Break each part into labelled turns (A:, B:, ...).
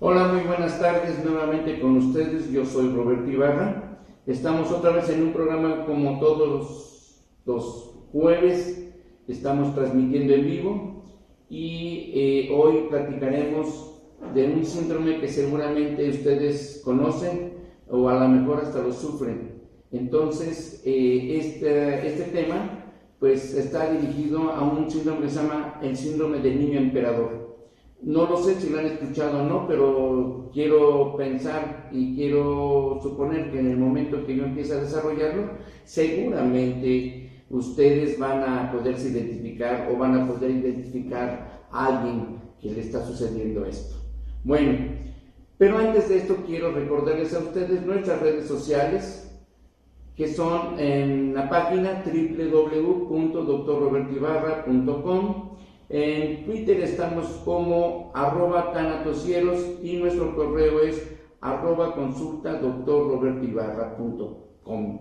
A: Hola, muy buenas tardes nuevamente con ustedes. Yo soy Roberto Ibarra. Estamos otra vez en un programa como todos los jueves. Estamos transmitiendo en vivo y hoy platicaremos de un síndrome que seguramente ustedes conocen o a lo mejor hasta lo sufren. Entonces, este tema pues está dirigido a un síndrome que se llama el síndrome del niño emperador. No lo sé si lo han escuchado o no, pero quiero pensar y quiero suponer que en el momento que yo empiece a desarrollarlo, seguramente ustedes van a poderse identificar o van a poder identificar a alguien que le está sucediendo esto. Bueno, pero antes de esto quiero recordarles a ustedes nuestras redes sociales, que son en la página www.drrobertoibarra.com. En Twitter estamos como @tanatosieros y nuestro correo es @consulta-drrobertoibarra.com.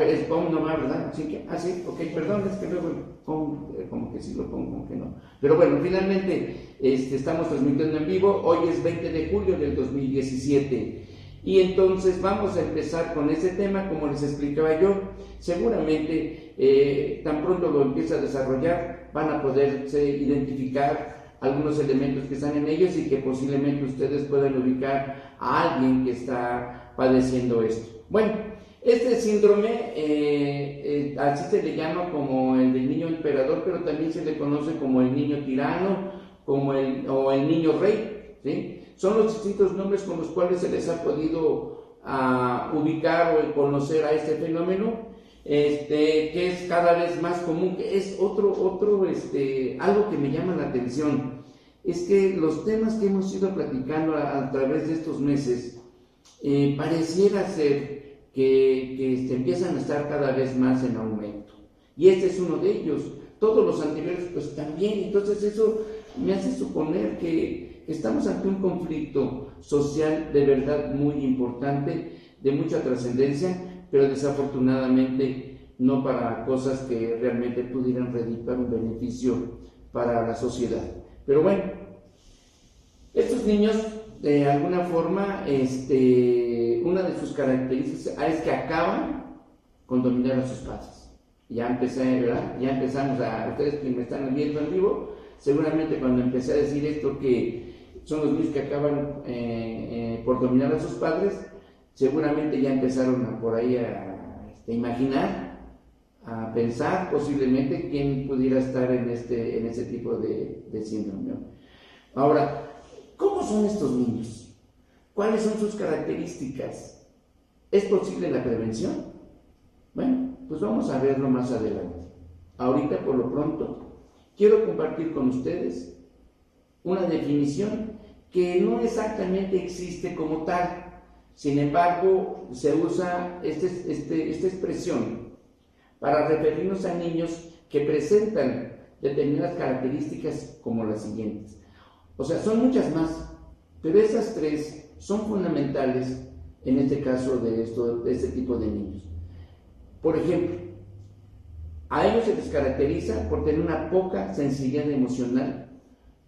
A: Es com nomás, ¿verdad? ¿Sí? Sí, ok, perdón, es que luego como que sí lo pongo, como que no. Pero bueno, finalmente estamos transmitiendo en vivo. Hoy es 20 de julio del 2017. Y entonces vamos a empezar con ese tema, como les explicaba yo. Seguramente tan pronto lo empiece a desarrollar, van a poderse identificar algunos elementos que están en ellos y que posiblemente ustedes puedan ubicar a alguien que está padeciendo esto. Bueno, este síndrome así se le llama como el del niño emperador, pero también se le conoce como el niño tirano o el niño rey, ¿sí? Son los distintos nombres con los cuales se les ha podido ubicar o conocer a este fenómeno, que es cada vez más común, que es algo que me llama la atención. Es que los temas que hemos ido platicando a través de estos meses, pareciera ser que empiezan a estar cada vez más en aumento. Y este es uno de ellos. Todos los anteriores pues también. Entonces eso me hace suponer que estamos ante un conflicto social de verdad muy importante, de mucha trascendencia, pero desafortunadamente no para cosas que realmente pudieran redituar un beneficio para la sociedad. Pero bueno, estos niños de alguna forma, una de sus características es que acaban con dominar a sus padres. Ya empecé, ¿verdad? Ya empezamos ustedes que me están viendo en vivo, seguramente cuando empecé a decir esto que son los niños que acaban por dominar a sus padres, seguramente ya empezaron por ahí a imaginar, a pensar posiblemente quién pudiera estar en ese tipo de síndrome. Ahora, ¿cómo son estos niños? ¿Cuáles son sus características? ¿Es posible la prevención? Bueno, pues vamos a verlo más adelante. Ahorita, por lo pronto, quiero compartir con ustedes una definición que no exactamente existe como tal. Sin embargo, se usa esta expresión para referirnos a niños que presentan determinadas características como las siguientes. O sea, son muchas más, pero esas tres son fundamentales en este caso de este tipo de niños. Por ejemplo, a ellos se les caracteriza por tener una poca sensibilidad emocional,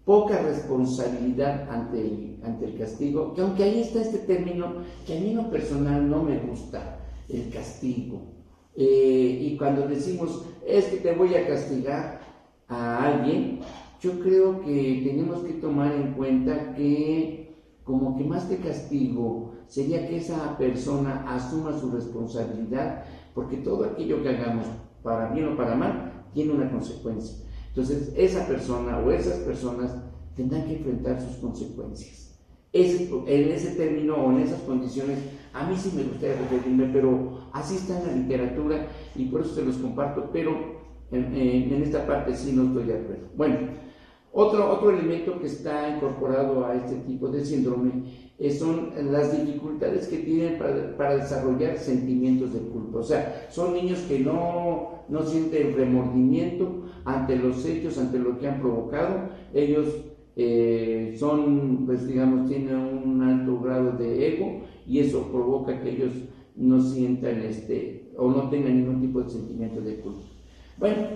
A: poca responsabilidad ante el castigo, que aunque ahí está este término que a mí en lo personal no me gusta, el castigo. Y cuando decimos, es que te voy a castigar a alguien, yo creo que tenemos que tomar en cuenta que como que más que castigo sería que esa persona asuma su responsabilidad, porque todo aquello que hagamos, para bien o para mal, tiene una consecuencia. Entonces, esa persona o esas personas tendrán que enfrentar sus consecuencias. En ese término o en esas condiciones, a mí sí me gustaría referirme, pero así está en la literatura y por eso se los comparto, pero en esta parte sí no estoy de acuerdo. Bueno, otro elemento que está incorporado a este tipo de síndrome son las dificultades que tienen para desarrollar sentimientos de culpa. O sea, son niños que no sienten remordimiento ante los hechos, ante lo que han provocado. Ellos pues digamos, tienen un alto grado de ego y eso provoca que ellos no sientan o no tengan ningún tipo de sentimiento de culpa. Bueno,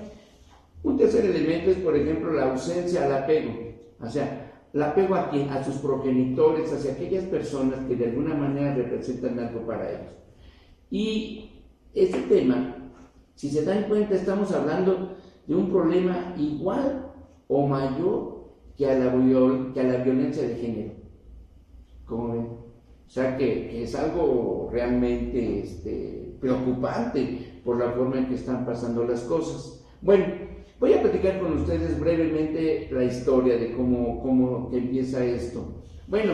A: un tercer elemento es, por ejemplo, la ausencia al apego. O sea, apego a sus progenitores, hacia aquellas personas que de alguna manera representan algo para ellos. Y este tema, si se dan cuenta, estamos hablando de un problema igual o mayor que a la violencia de género. ¿Cómo ven? O sea que es algo realmente preocupante por la forma en que están pasando las cosas. Bueno, voy a platicar con ustedes brevemente la historia de cómo empieza esto. Bueno,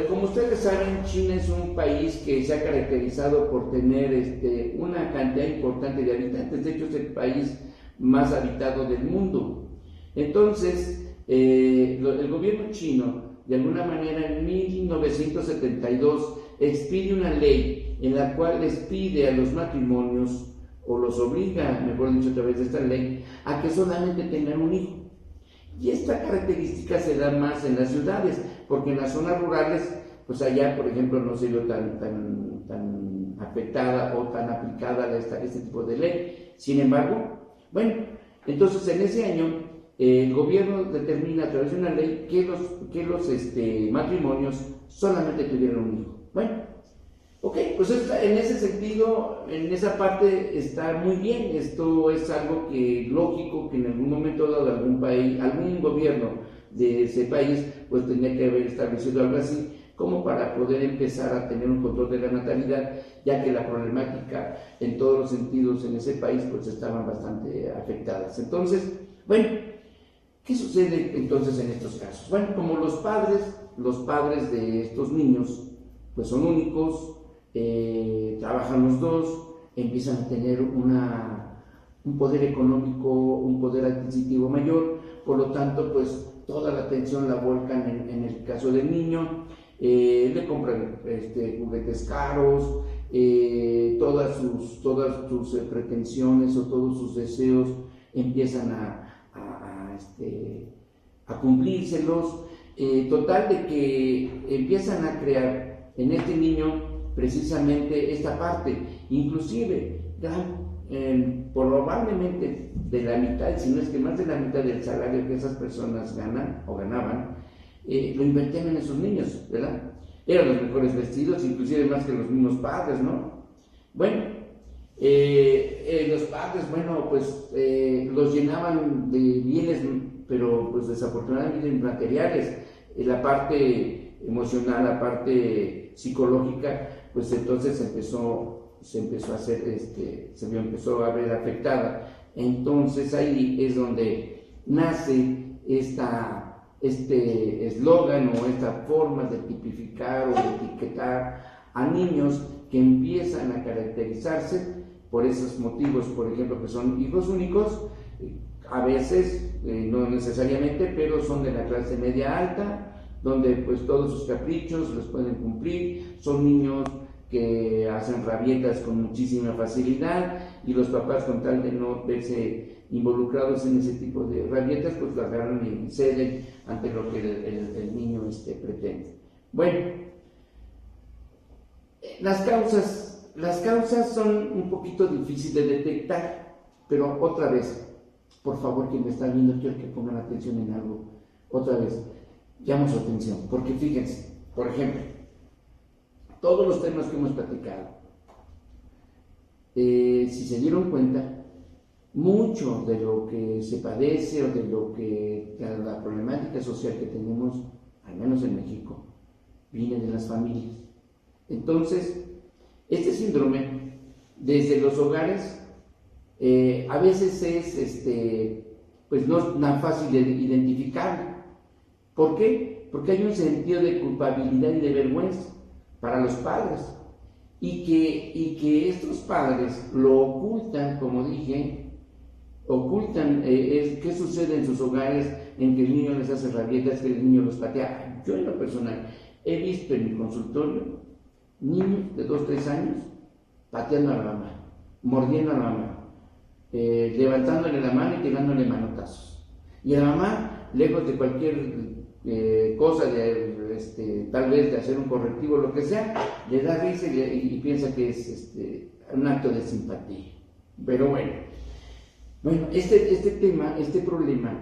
A: como ustedes saben, China es un país que se ha caracterizado por tener una cantidad importante de habitantes. De hecho, es el país más habitado del mundo. Entonces, el gobierno chino, de alguna manera, en 1972 expide una ley en la cual les pide a los matrimonios, o los obliga, mejor dicho, a través de esta ley, a que solamente tengan un hijo. Y esta característica se da más en las ciudades, porque en las zonas rurales, pues allá, por ejemplo, no se vio tan afectada o tan aplicada este tipo de ley. Sin embargo, bueno, entonces en ese año el gobierno determina a través de una ley que los matrimonios solamente tuvieran un hijo. Bueno, ok, pues en ese sentido, en esa parte está muy bien. Esto es algo que lógico que en algún momento dado algún gobierno de ese país, pues tenía que haber establecido algo así, como para poder empezar a tener un control de la natalidad, ya que la problemática en todos los sentidos en ese país pues estaban bastante afectadas. Entonces, bueno, ¿qué sucede entonces en estos casos? Bueno, como los padres de estos niños pues son únicos, trabajan los dos, empiezan a tener un poder económico, un poder adquisitivo mayor, por lo tanto pues toda la atención la volcan en el caso del niño, le compran juguetes caros, todas sus pretensiones o todos sus deseos empiezan a cumplírselos, total de que empiezan a crear en este niño precisamente esta parte, inclusive probablemente de la mitad, si no es que más de la mitad del salario que esas personas ganan o ganaban, lo invertían en esos niños, ¿verdad? Eran los mejores vestidos, inclusive más que los mismos padres, ¿no? Bueno, los padres, bueno, pues los llenaban de bienes, pero pues desafortunadamente materiales. La parte emocional, la parte psicológica, pues entonces se empezó a ver afectada. Entonces ahí es donde nace este eslogan o esta forma de tipificar o de etiquetar a niños que empiezan a caracterizarse por esos motivos, por ejemplo, que son hijos únicos, a veces, no necesariamente, pero son de la clase media alta, donde pues todos sus caprichos los pueden cumplir, son niños que hacen rabietas con muchísima facilidad y los papás, con tal de no verse involucrados en ese tipo de rabietas, pues lo agarran y ceden ante lo que el niño pretende. Bueno, las causas son un poquito difíciles de detectar, pero otra vez, por favor, quien me está viendo, quiero que pongan atención en algo. Otra vez, llamo su atención, porque fíjense, por ejemplo, todos los temas que hemos platicado, si se dieron cuenta, mucho de lo que se padece o de la problemática social que tenemos, al menos en México, viene de las familias. Entonces, este síndrome, desde los hogares, a veces es pues no es tan fácil de identificar. ¿Por qué? Porque hay un sentido de culpabilidad y de vergüenza para los padres, y que estos padres lo ocultan, como dije, qué sucede en sus hogares, en que el niño les hace rabietas, que el niño los patea. Yo en lo personal he visto en mi consultorio niños de 2-3 años pateando a la mamá, mordiendo a la mamá, levantándole la mano y tirándole manotazos, y a la mamá, lejos de cualquier cosa tal vez de hacer un correctivo o lo que sea, le da risa y piensa que es un acto de simpatía. Pero bueno, este tema, este problema,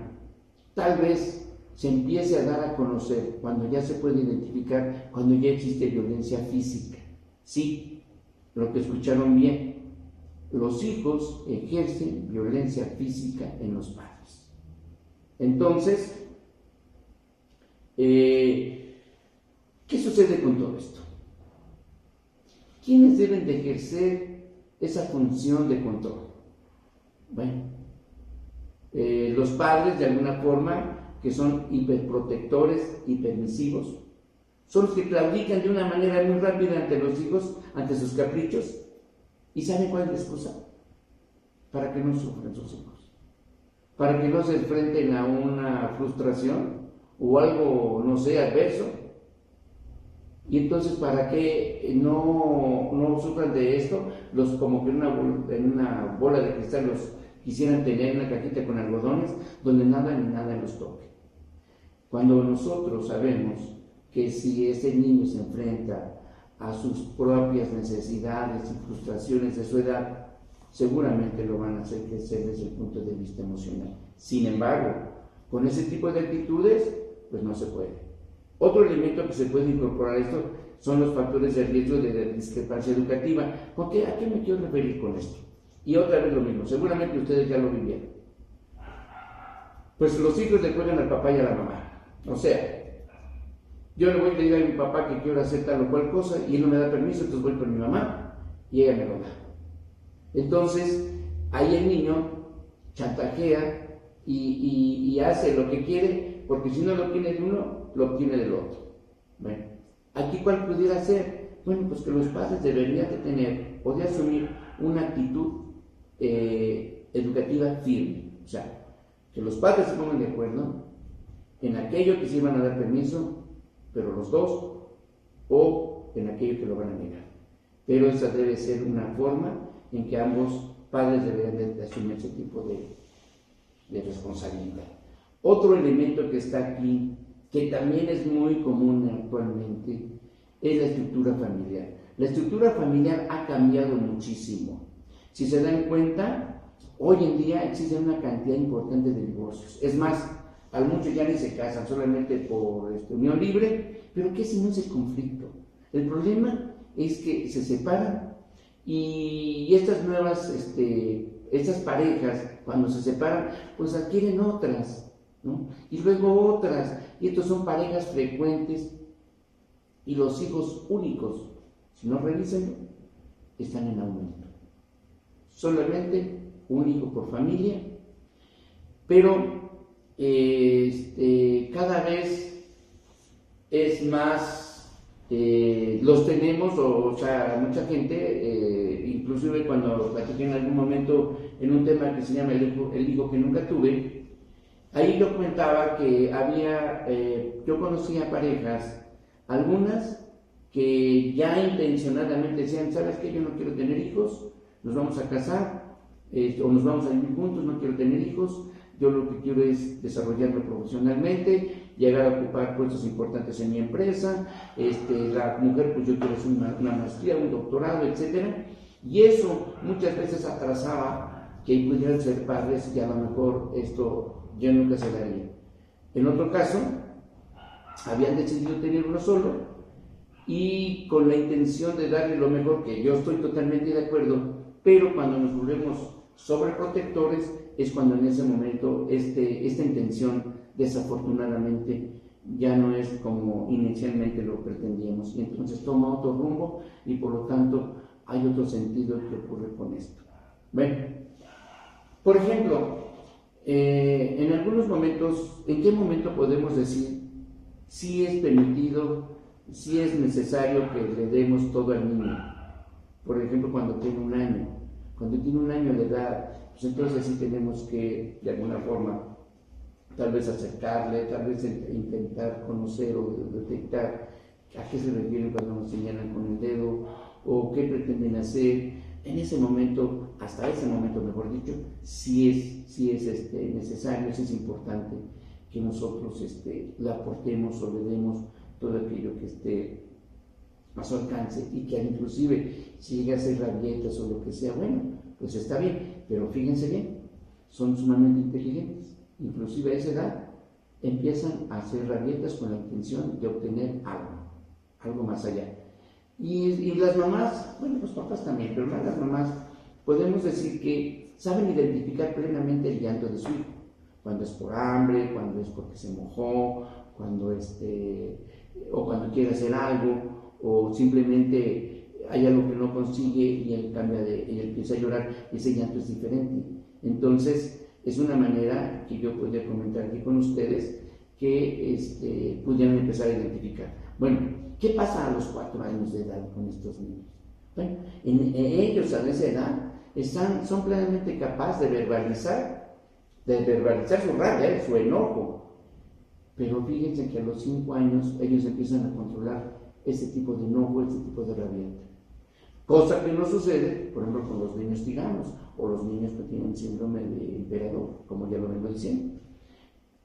A: tal vez se empiece a dar a conocer, cuando ya se puede identificar, cuando ya existe violencia física. Sí, lo que escucharon bien, los hijos ejercen violencia física en los padres. Entonces, ¿qué sucede con todo esto? ¿Quiénes deben de ejercer esa función de control? Bueno, los padres, de alguna forma, que son hiperprotectores y permisivos, son los que claudican de una manera muy rápida ante los hijos, ante sus caprichos. ¿Y saben cuál es la excusa? Para que no sufran sus hijos, para que no se enfrenten a una frustración o algo, no sé, adverso. Y entonces, para que no sufran de esto, los como que en una bola de cristal los quisieran tener en una cajita con algodones donde nada ni nada los toque. Cuando nosotros sabemos que si ese niño se enfrenta a sus propias necesidades y frustraciones de su edad, seguramente lo van a hacer crecer desde el punto de vista emocional. Sin embargo, con ese tipo de actitudes, pues no se puede. Otro elemento que se puede incorporar a esto son los factores de riesgo de discrepancia educativa. Porque, ¿a qué me quiero referir con esto? Y otra vez lo mismo, seguramente ustedes ya lo vivieron. Pues los hijos le juegan al papá y a la mamá. O sea, yo le voy a decir a mi papá que quiero hacer tal o cual cosa y él no me da permiso, entonces voy con mi mamá y ella me lo da. Entonces, ahí el niño chantajea y hace lo que quiere, porque si no lo obtiene de uno, lo obtiene del otro. Bueno, aquí ¿cuál pudiera ser? Bueno, pues que los padres deberían de tener o de asumir una actitud educativa firme. O sea, que los padres se pongan de acuerdo en aquello que sí van a dar permiso, pero los dos, o en aquello que lo van a negar. Pero esa debe ser una forma en que ambos padres deberían de asumir ese tipo de responsabilidad. Otro elemento que está aquí, que también es muy común actualmente, es la estructura familiar. La estructura familiar ha cambiado muchísimo. Si se dan cuenta, hoy en día existe una cantidad importante de divorcios. Es más, a muchos ya ni se casan, solamente por unión libre, pero ¿qué si no es el conflicto? El problema es que se separan y estas nuevas, estas parejas, cuando se separan, pues adquieren otras, ¿no? Y luego otras, y estos son parejas frecuentes y los hijos únicos, si no revisan, están en aumento. Solamente un hijo por familia, pero cada vez es más, los tenemos, o sea, mucha gente, inclusive cuando platiqué en algún momento en un tema que se llama el hijo que nunca tuve, ahí yo comentaba que había, yo conocía parejas, algunas que ya intencionadamente decían, ¿sabes qué? Yo no quiero tener hijos, nos vamos a casar, o nos vamos a vivir juntos, no quiero tener hijos, yo lo que quiero es desarrollarme profesionalmente, llegar a ocupar puestos importantes en mi empresa, la mujer pues yo quiero hacer una maestría, un doctorado, etcétera, y eso muchas veces atrasaba que pudieran ser padres y a lo mejor esto ya nunca se daría. En otro caso, habían decidido tener uno solo y con la intención de darle lo mejor, que yo estoy totalmente de acuerdo, pero cuando nos volvemos sobreprotectores es cuando en ese momento esta intención desafortunadamente ya no es como inicialmente lo pretendíamos y entonces toma otro rumbo y por lo tanto hay otro sentido que ocurre con esto. Bueno, por ejemplo, en algunos momentos, ¿en qué momento podemos decir si es permitido, si es necesario que le demos todo al niño? Por ejemplo, cuando tiene un año. Cuando tiene un año de edad, pues entonces sí tenemos que, de alguna forma, tal vez acercarle, tal vez intentar conocer o detectar a qué se refieren cuando nos señalan con el dedo o qué pretenden hacer. En ese momento, hasta ese momento mejor dicho, sí es necesario, sí es importante que nosotros le aportemos o le demos todo aquello que esté a su alcance y que inclusive si llega a hacer rabietas o lo que sea, bueno, pues está bien, pero fíjense bien, son sumamente inteligentes, inclusive a esa edad empiezan a hacer rabietas con la intención de obtener algo más allá. Y las mamás, bueno, los papás también, pero más las mamás, podemos decir que saben identificar plenamente el llanto de su hijo, cuando es por hambre, cuando es porque se mojó, o cuando quiere hacer algo, o simplemente hay algo que no consigue y él empieza a llorar, y ese llanto es diferente. Entonces, es una manera que yo podría comentar aquí con ustedes que pudieran empezar a identificar. Bueno, ¿qué pasa a los 4 años de edad con estos niños? Bueno, ellos a esa edad son plenamente capaces de verbalizar su rabia, su enojo. Pero fíjense que a los 5 años ellos empiezan a controlar ese tipo de enojo, ese tipo de rabieta. Cosa que no sucede, por ejemplo, con los niños tiranos o los niños que tienen síndrome de emperador, como ya lo vengo diciendo.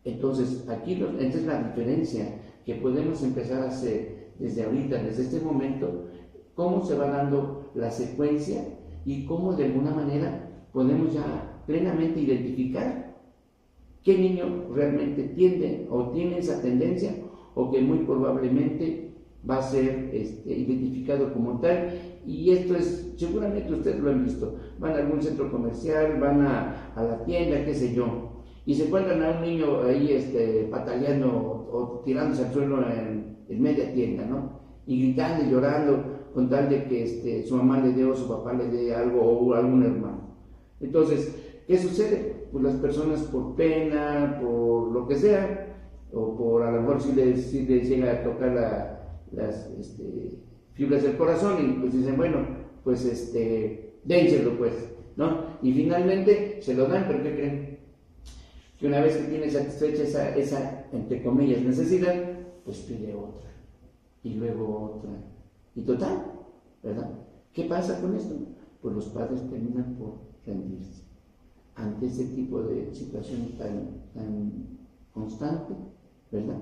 A: Entonces, esta es la diferencia que podemos empezar a hacer desde ahorita, desde este momento, cómo se va dando la secuencia y cómo de alguna manera podemos ya plenamente identificar qué niño realmente tiene esa tendencia o que muy probablemente va a ser identificado como tal. Y esto seguramente ustedes lo han visto, van a algún centro comercial, van a la tienda, qué sé yo, y se encuentran a un niño ahí pataleando o tirándose al suelo en media tienda, ¿no? Y gritando y llorando con tal de que su mamá le dé o su papá le dé algo o algún hermano. Entonces, ¿qué sucede? Pues las personas por pena, por lo que sea, o por a lo mejor si les llega a tocar las fibras del corazón y pues dicen, bueno, pues dénselo pues, ¿no? Y finalmente se lo dan, pero ¿qué creen? Que una vez que tiene satisfecha esa entre comillas necesidad, pues pide otra, y luego otra, y total, ¿verdad? ¿Qué pasa con esto? Pues los padres terminan por rendirse ante ese tipo de situación tan constante, ¿verdad?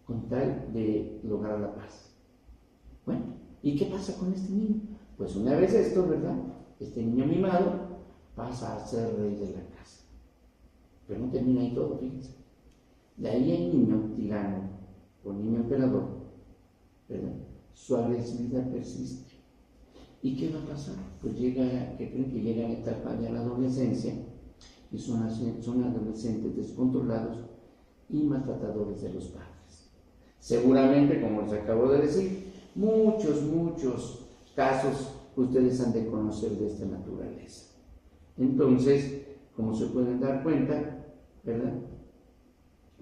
A: Con tal de lograr la paz. Bueno, ¿y qué pasa con este niño? Pues una vez esto, ¿verdad? Este niño mimado pasa a ser rey de la casa. Pero no termina ahí todo, fíjense. De ahí el niño tirano o niño emperador, ¿verdad? Su agresividad persiste. ¿Y qué va a pasar? Pues creen que llega a la etapa de la adolescencia y son adolescentes descontrolados y maltratadores de los padres. Seguramente, como les acabo de decir, muchos casos ustedes han de conocer de esta naturaleza. Entonces, como se pueden dar cuenta, ¿verdad?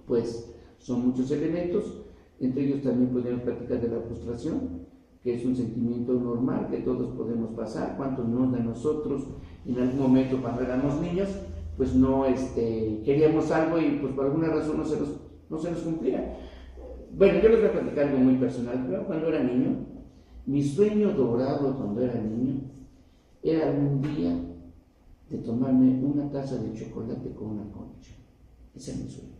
A: Pues son muchos elementos, entre ellos también podemos platicar de la frustración, que es un sentimiento normal que todos podemos pasar. ¿Cuántos no de nosotros en algún momento cuando éramos niños, pues no queríamos algo y pues por alguna razón no se nos cumplía? Bueno, yo les voy a platicar algo muy personal. Pero cuando era niño, mi sueño dorado cuando era niño era algún día de tomarme una taza de chocolate con una concha. Ese era mi sueño.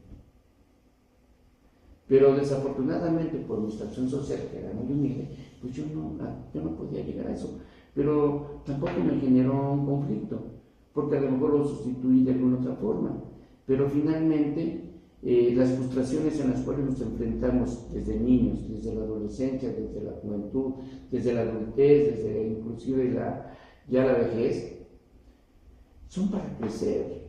A: Pero desafortunadamente por mi situación social, que era muy humilde, pues yo no podía llegar a eso. Pero tampoco me generó un conflicto, porque a lo mejor lo sustituí de alguna otra forma. Pero finalmente, las frustraciones en las cuales nos enfrentamos desde niños, desde la adolescencia, desde la juventud, desde la adultez, desde inclusive ya la vejez, son para crecer,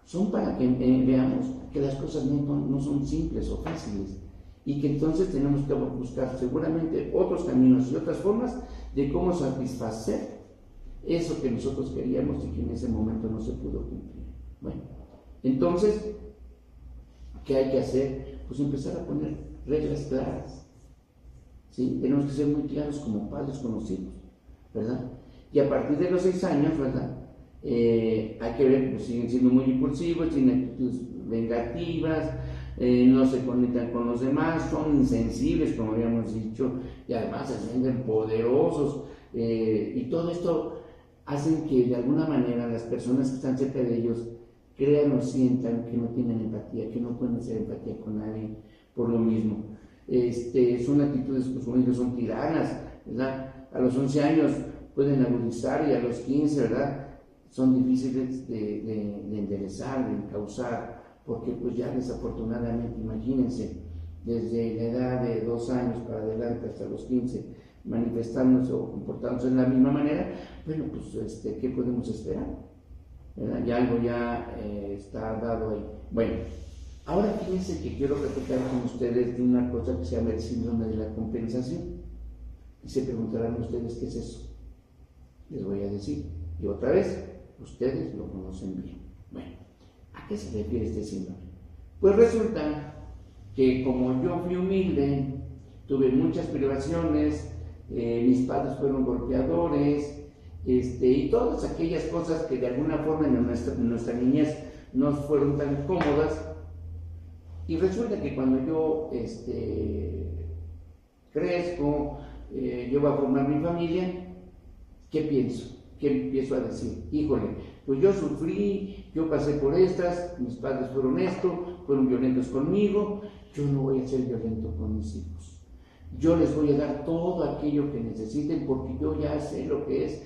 A: son para que veamos que las cosas no son simples o fáciles y que entonces tenemos que buscar seguramente otros caminos y otras formas de cómo satisfacer eso que nosotros queríamos y que en ese momento no se pudo cumplir. Bueno, entonces, ¿qué hay que hacer? Pues empezar a poner reglas claras, ¿sí? Tenemos que ser muy claros como padres con los hijos, ¿verdad? Y a partir de los 6 años, ¿verdad? Hay que ver, pues siguen siendo muy impulsivos, tienen actitudes vengativas, no se conectan con los demás, son insensibles, como habíamos dicho, y además se sienten poderosos, y todo esto hacen que de alguna manera las personas que están cerca de ellos crean o sientan que no tienen empatía, que no pueden hacer empatía con nadie por lo mismo. Son actitudes, pues como digo, son tiranas, ¿verdad? A los 11 años pueden agudizar y a los 15, ¿verdad? Son difíciles de enderezar, de encauzar, porque pues ya desafortunadamente, imagínense, desde la edad de 2 años para adelante hasta los 15, manifestándose o comportándose de la misma manera, bueno, pues ¿qué podemos esperar? ¿Verdad? Ya algo ya está dado ahí. Bueno, ahora fíjense que quiero platicar con ustedes de una cosa que se llama el síndrome de la compensación. Y se preguntarán ustedes qué es eso. Les voy a decir, y otra vez, ustedes lo conocen bien. Bueno, ¿a qué se refiere este síndrome? Pues resulta que como yo fui humilde, tuve muchas privaciones, mis padres fueron golpeadores, y todas aquellas cosas que de alguna forma en nuestra niñez no fueron tan cómodas, y resulta que cuando yo crezco, yo voy a formar mi familia, ¿qué pienso? ¿Qué empiezo a decir? Híjole, pues yo sufrí, yo pasé por estas, mis padres fueron esto, fueron violentos conmigo, yo no voy a ser violento con mis hijos. Yo les voy a dar todo aquello que necesiten porque yo ya sé lo que es,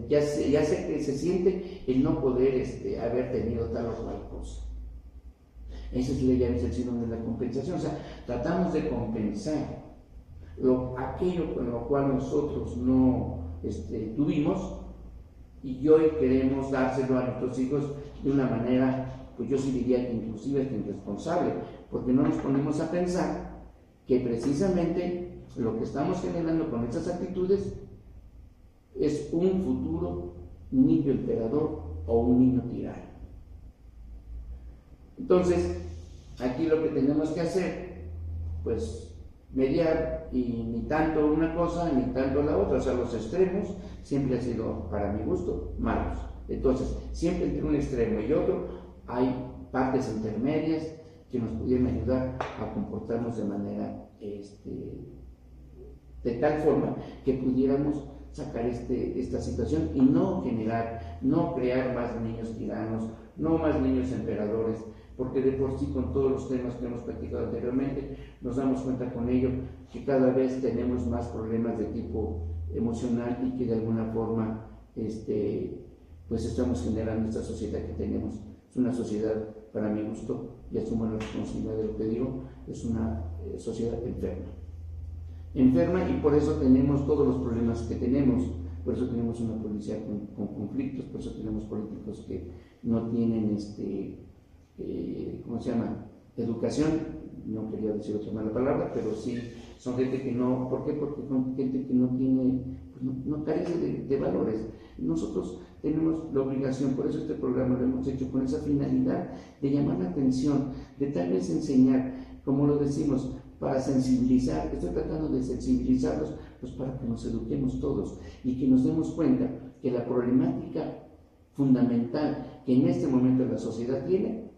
A: ya sé que se siente el no poder haber tenido tal o cual cosa. Eso es el síndrome de la compensación, o sea, tratamos de compensar aquello con lo cual nosotros no tuvimos, y hoy queremos dárselo a nuestros hijos de una manera, pues yo sí diría que inclusive es irresponsable, porque no nos ponemos a pensar que precisamente lo que estamos generando con esas actitudes es un futuro niño emperador o un niño tirano. Entonces, aquí lo que tenemos que hacer, pues mediar, y ni tanto una cosa ni tanto la otra, o sea, los extremos siempre han sido, para mi gusto, malos. Entonces, siempre entre un extremo y otro hay partes intermedias que nos pudieran ayudar a comportarnos de manera, de tal forma que pudiéramos sacar esta situación y no crear más niños tiranos, no más niños emperadores, porque de por sí con todos los temas que hemos platicado anteriormente, nos damos cuenta con ello que cada vez tenemos más problemas de tipo emocional y que de alguna forma pues estamos generando esta sociedad que tenemos. Es una sociedad, para mi gusto, y asumo la responsabilidad de lo que digo, es una sociedad enferma, y por eso tenemos todos los problemas que tenemos. Por eso tenemos una policía con conflictos, por eso tenemos políticos que no tienen ¿cómo se llama? Educación, no quería decir otra mala palabra, pero sí son gente que no, ¿por qué? Porque son gente que no tiene, pues no carece de valores. Nosotros tenemos la obligación, por eso este programa lo hemos hecho con esa finalidad de llamar la atención, de tal vez enseñar, como lo decimos, para sensibilizar. Estoy tratando de sensibilizarlos, pues para que nos eduquemos todos y que nos demos cuenta que la problemática fundamental que en este momento la sociedad tiene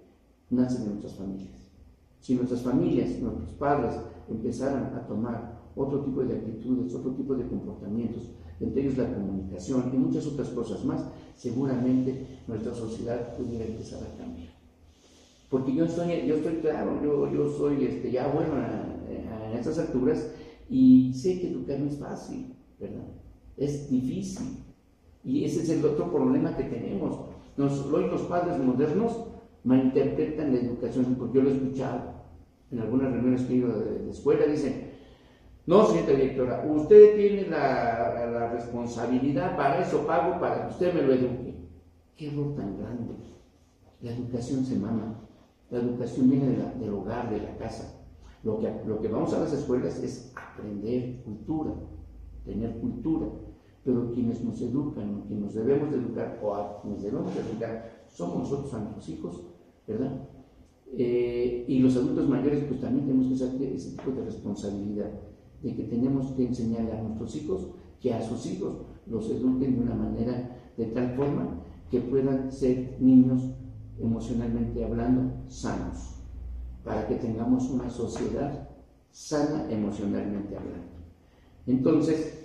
A: nace de nuestras familias. Si nuestras familias, nuestros padres empezaran a tomar otro tipo de actitudes, otro tipo de comportamientos, entre ellos la comunicación y muchas otras cosas más, seguramente nuestra sociedad pudiera empezar a cambiar. Porque yo estoy claro, yo soy ya bueno a estas alturas, y sé que educar no es fácil, ¿verdad? Es difícil. Y ese es el otro problema que tenemos. Hoy los padres modernos malinterpretan la educación, porque yo lo he escuchado en algunas reuniones que he ido de escuela, dicen: no, señorita directora, usted tiene la responsabilidad, para eso pago, para que usted me lo eduque. Qué error tan grande. La educación se mama, la educación viene del hogar, de la casa. Lo que vamos a las escuelas es aprender cultura, tener cultura, pero quienes nos educan, quienes nos debemos de educar, o a quienes debemos de educar, somos nosotros, a nuestros hijos, ¿verdad? Y los adultos mayores, pues también tenemos que hacer ese tipo de responsabilidad, de que tenemos que enseñarle a nuestros hijos que a sus hijos los eduquen de una manera, de tal forma que puedan ser niños, emocionalmente hablando, sanos, para que tengamos una sociedad sana emocionalmente hablando. Entonces,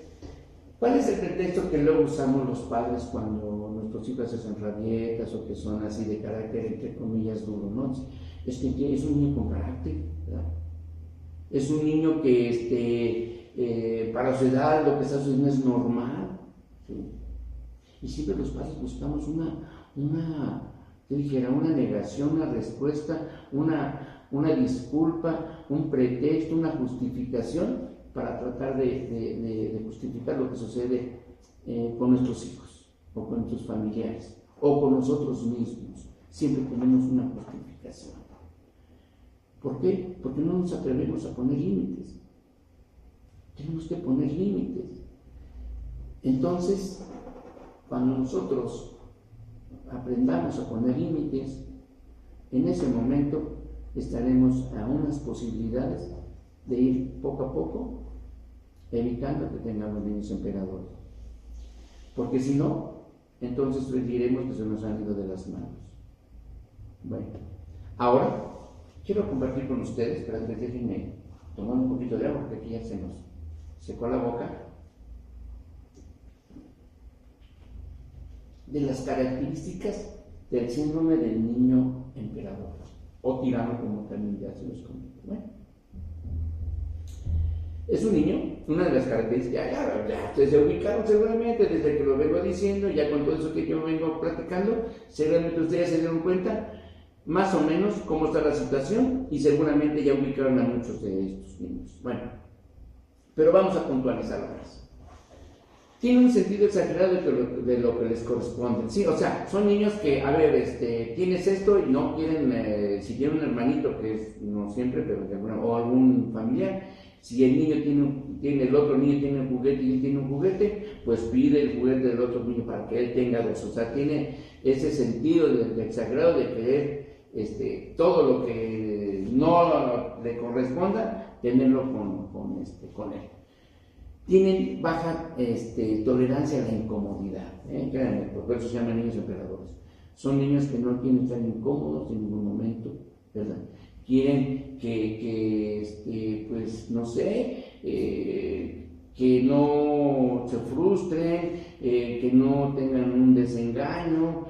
A: ¿cuál es el pretexto que luego usamos los padres cuando nuestros hijos hacen rabietas o que son así de carácter, entre comillas, duro, ¿no? Es que es un niño con carácter, ¿verdad? Es un niño que para su edad lo que está sucediendo es normal, ¿sí? Y siempre los padres buscamos una Yo dijera una negación, una respuesta, una disculpa, un pretexto, una justificación para tratar de justificar lo que sucede con nuestros hijos o con nuestros familiares o con nosotros mismos. Siempre tenemos una justificación. ¿Por qué? Porque no nos atrevemos a poner límites. Tenemos que poner límites. Entonces, cuando nosotros aprendamos a poner límites, en ese momento estaremos a unas posibilidades de ir poco a poco evitando que tengamos niños emperadores. Porque si no, entonces diremos que se nos han ido de las manos. Bueno, ahora quiero compartir con ustedes, pero antes déjenme tomar un poquito de agua porque aquí ya se nos secó la boca, de las características del síndrome del niño emperador o tirano, como también ya se los comento. Bueno, es un niño, una de las características, ya ustedes se ubicaron seguramente desde que lo vengo diciendo, ya con todo eso que yo vengo platicando, seguramente ustedes se dieron cuenta más o menos cómo está la situación y seguramente ya ubicaron a muchos de estos niños. Bueno, pero vamos a puntualizarlo más. Tienen un sentido exagerado de lo que les corresponde, ¿sí? O sea, son niños que, a ver, tienes esto y no quieren, si tiene un hermanito, que es no siempre, pero o algún familiar, si el niño el otro niño tiene un juguete y él tiene un juguete, pues pide el juguete del otro niño para que él tenga dos. O sea, tiene ese sentido de exagerado de querer todo lo que no le corresponda, tenerlo con él. Tienen baja tolerancia a la incomodidad, créanme, por eso se llaman niños emperadores. Son niños que no quieren estar incómodos en ningún momento, ¿verdad? Quieren pues no sé, que no se frustren, que no tengan un desengaño,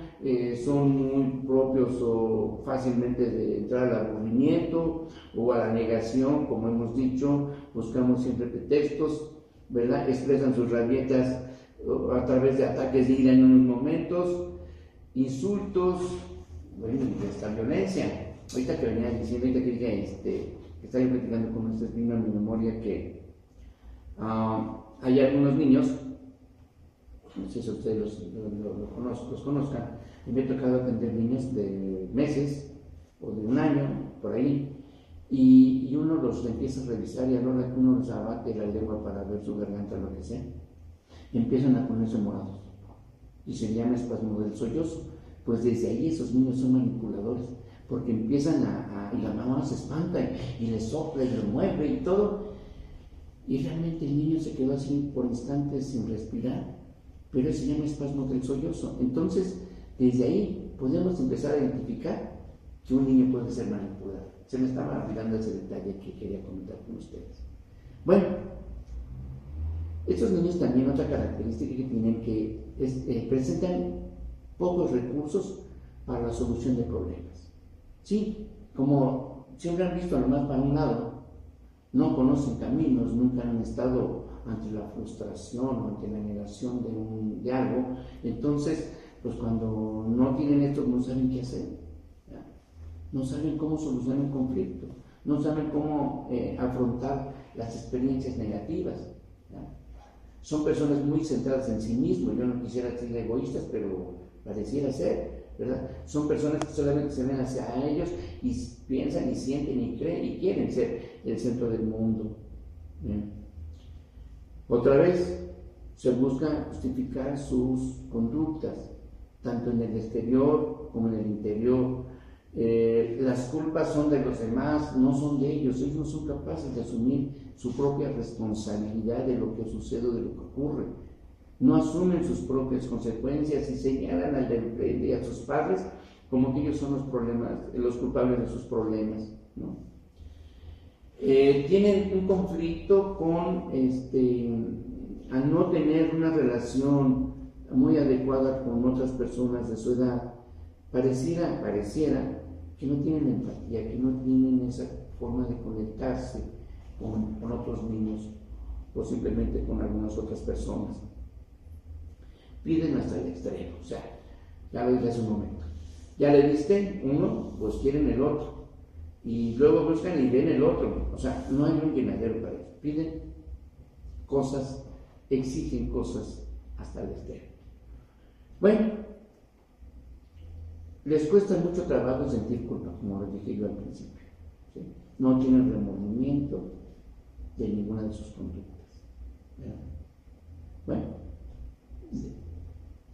A: son muy propios o fácilmente de entrar al aburrimiento o a la negación, como hemos dicho, buscamos siempre pretextos, ¿verdad? Expresan sus rabietas a través de ataques de ira en unos momentos, insultos, bueno, y esta violencia. Ahorita que venía diciendo, ahorita que estaba yo platicando con ustedes, vino a mi memoria que hay algunos niños, no sé si ustedes los conozcan, y me ha tocado atender niños de meses o de un año, por ahí, y uno los empieza a revisar y a la hora que uno les abate la lengua para ver su garganta, lo que sea, empiezan a ponerse morados y se llama espasmo del sollozo. Pues desde ahí esos niños son manipuladores, porque empiezan y la mamá se espanta y le sopla y lo mueve y todo, y realmente el niño se quedó así por instantes sin respirar, pero se llama espasmo del sollozo. Entonces desde ahí podemos empezar a identificar que un niño puede ser manipulado. Se me estaba olvidando ese detalle que quería comentar con ustedes. Bueno, estos niños también, otra característica que tienen, que presentan pocos recursos para la solución de problemas. Sí, como siempre han visto nomás para un lado, no conocen caminos, nunca han estado ante la frustración o ante la negación de algo, entonces, pues cuando no tienen esto, no saben qué hacer. No saben cómo solucionar un conflicto, no saben cómo afrontar las experiencias negativas. ¿Ya? Son personas muy centradas en sí mismos, yo no quisiera decir egoístas, pero pareciera ser, ¿verdad? Son personas que solamente se ven hacia ellos y piensan y sienten y creen y quieren ser el centro del mundo. ¿Bien? Otra vez, se busca justificar sus conductas, tanto en el exterior como en el interior. Las culpas son de los demás, no son de ellos. Ellos no son capaces de asumir su propia responsabilidad de lo que sucede o de lo que ocurre. No asumen sus propias consecuencias y señalan al del frente y a sus padres como que ellos son los culpables de sus problemas, ¿no? Tienen un conflicto con al no tener una relación muy adecuada con otras personas de su edad. Pareciera que no tienen empatía, que no tienen esa forma de conectarse con otros niños o simplemente con algunas otras personas. Piden hasta el extremo, o sea, ya lo dije hace un momento. Ya le diste uno, pues quieren el otro. Y luego buscan y ven el otro. O sea, no hay un llenadero para ellos. Piden cosas, exigen cosas hasta el extremo. Bueno, les cuesta mucho trabajo sentir culpa, como lo dije yo al principio. ¿Sí? No tienen remordimiento de ninguna de sus conductas. ¿Verdad? Bueno,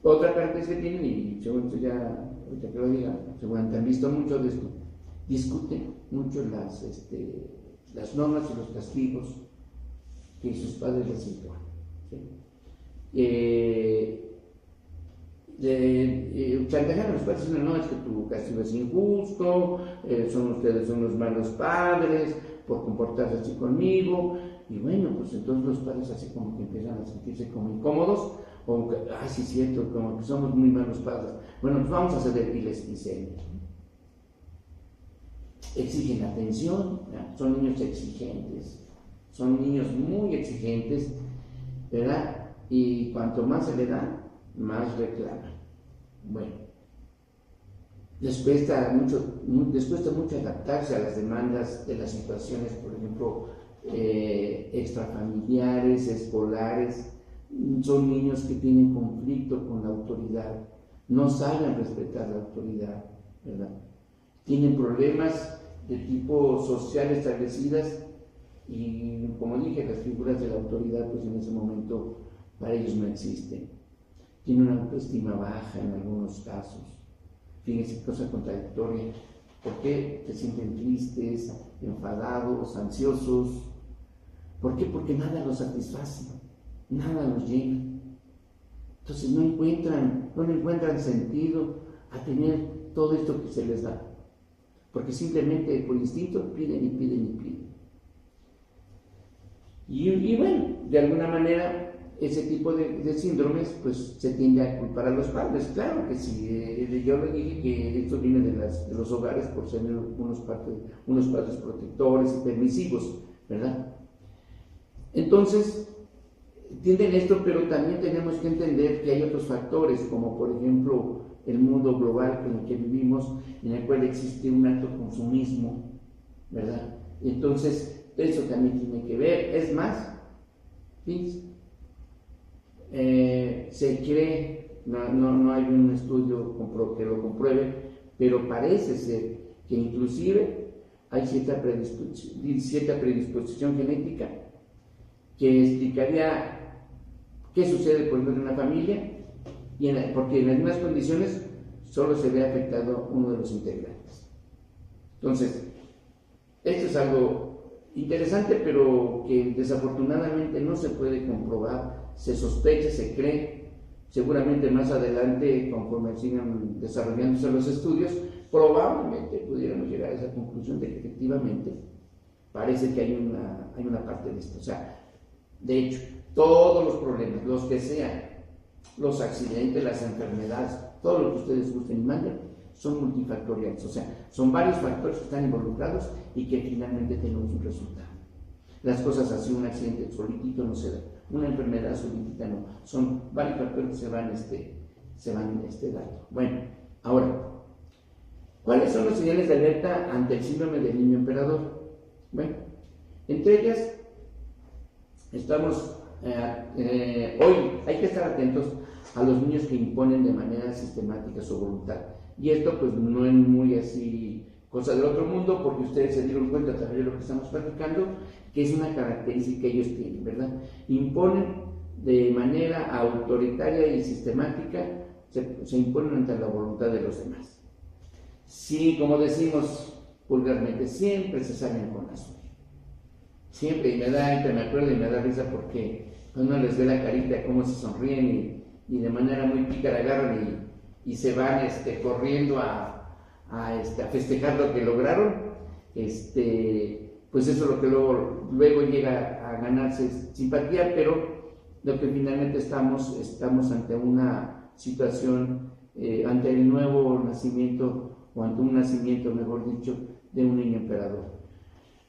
A: otra característica que tienen, y según esto ya, ahorita que lo diga, seguramente han visto mucho de esto, discuten mucho las normas y los castigos que sus padres les imponen. ¿Sí? Chantajean a los padres diciendo, no, es que tu castigo es injusto, ustedes son los malos padres por comportarse así conmigo. Y bueno, pues entonces los padres así como que empiezan a sentirse como incómodos, o que, sí es cierto, como que somos muy malos padres. Bueno, pues vamos a ceder y les dicen, exigen atención, ¿verdad? Son niños exigentes, son niños muy exigentes, ¿verdad? Y cuanto más se le da, más reclaman. Bueno, les cuesta mucho adaptarse a las demandas de las situaciones, por ejemplo, extrafamiliares, escolares. Son niños que tienen conflicto con la autoridad, no saben respetar la autoridad, ¿verdad? Tienen problemas de tipo social establecidas y, como dije, las figuras de la autoridad pues en ese momento para ellos no existen. Tienen una autoestima baja en algunos casos. Fíjense, cosa contradictoria. ¿Por qué se sienten tristes, enfadados, ansiosos? ¿Por qué? Porque nada los satisface, nada los llena. Entonces no encuentran sentido a tener todo esto que se les da. Porque simplemente por instinto piden y piden y piden. Y bueno, de alguna manera ese tipo de síndromes pues se tiende a culpar a los padres. Claro que sí, yo le dije que esto viene de los hogares por ser unos padres protectores y permisivos, ¿verdad? Entonces, tienden esto, pero también tenemos que entender que hay otros factores, como por ejemplo el mundo global en el que vivimos, en el cual existe un alto consumismo, ¿verdad? Entonces, eso también tiene que ver. Es más, ¿sí? Se cree, no hay un estudio que lo compruebe, pero parece ser que inclusive hay cierta predisposición genética que explicaría qué sucede por ejemplo en una familia, porque en las mismas condiciones solo se ve afectado uno de los integrantes. Entonces, esto es algo interesante, pero que desafortunadamente no se puede comprobar. Se sospecha, se cree, seguramente más adelante, conforme sigan desarrollándose los estudios, probablemente pudiéramos llegar a esa conclusión de que efectivamente parece que hay una parte de esto. O sea, de hecho, todos los problemas, los que sean, los accidentes, las enfermedades, todo lo que ustedes gusten y manden, son multifactoriales. O sea, son varios factores que están involucrados y que finalmente tenemos un resultado. Las cosas así, un accidente solitito no se da, una enfermedad solitita no, son varios factores que se van dando. Bueno, ahora, ¿cuáles son los señales de alerta ante el síndrome del niño emperador? Bueno, entre ellas estamos, hoy hay que estar atentos a los niños que imponen de manera sistemática su voluntad. Y esto pues no es muy así cosa del otro mundo, porque ustedes se dieron cuenta a través de lo que estamos platicando, que es una característica que ellos tienen, ¿verdad? Imponen de manera autoritaria y sistemática, se imponen ante la voluntad de los demás. Sí, como decimos vulgarmente, siempre se salen con la suya. Siempre, y me acuerdo y me da risa porque uno les ve la carita, cómo se sonríen y de manera muy pícara agarran y se van corriendo a festejar lo que lograron. Pues eso es lo que luego llega a ganarse simpatía, pero lo que finalmente estamos ante una situación, ante el nuevo nacimiento, o ante un nacimiento, mejor dicho, de un niño emperador.